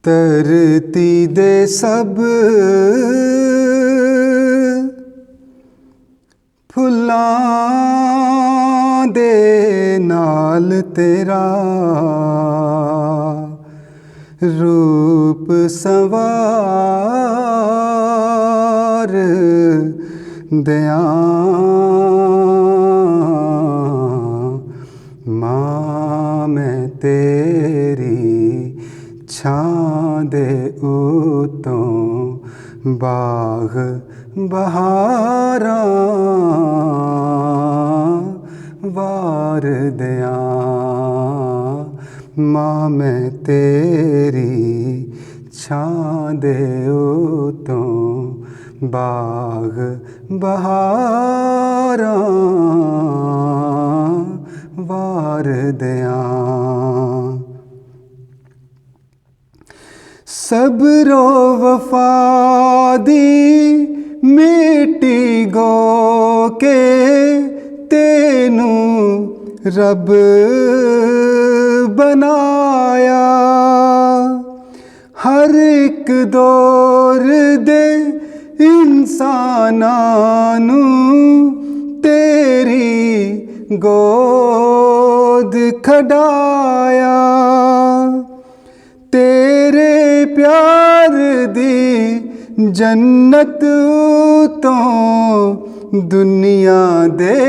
ਧਰਤੀ ਦੇ ਸਭ ਫੁੱਲਾਂ ਦੇ ਨਾਲ ਤੇਰਾ ਰੂਪ ਸਵਾਰ ਦਿਆਂ। ਮਾਂ ਮੈਂ ਤੇਰੀ ਛਾਂ ਦੇ ਉਤੋਂ ਬਾਗ ਬਹਾਰਾਂ ਵਾਰ ਦਿਆਂ। ਮਾਂ ਮੈਂ ਤੇਰੀ ਛਾਂ ਦੇ ਉਤੋਂ ਬਾਗ ਬਹਾਰਾਂ ਵਾਰ ਦਿਆਂ। ਸਬਰੋ ਵਫਾ ਦੀ ਮਿੱਟੀ ਗੋ ਕੇ ਤੈਨੂੰ ਰੱਬ ਬਣਾਇਆ। ਹਰ ਇੱਕ ਦੌਰ ਦੇ ਇਨਸਾਨਾਂ ਨੂੰ ਤੇਰੀ ਗੋਦ ਖਡਾਇਆ। ਤੇਰੇ ਪਿਆਰ ਦੀ ਜੰਨਤ ਤੋਂ ਦੁਨੀਆ ਦੇ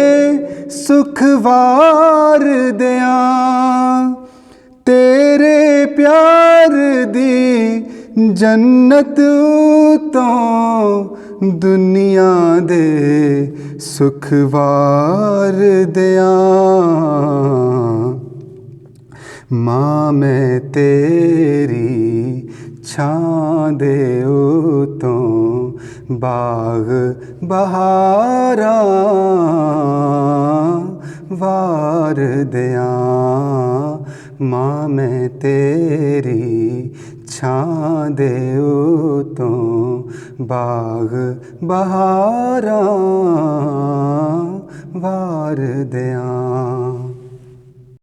ਸੁਖ ਵਾਰ ਦਿਆਂ। ਤੇਰੇ ਪਿਆਰ ਦੀ ਜੰਨਤ ਤੋਂ ਦੁਨੀਆ ਦੇ ਸੁਖ ਵਾਰ ਦਿਆਂ। ਮਾਂ ਮੈਂ ਤੇਰੀ ਛਾਂ ਦੇ ਉਤੋਂ ਬਾਗ ਬਹਾਰਾਂ ਵਾਰ ਦਿਆਂ। ਮਾਂ ਮੈਂ ਤੇਰੀ ਛਾਂ ਦੇ ਉਤੋਂ ਬਾਗ ਬਹਾਰਾਂ ਵਾਰ ਦਿਆਂ।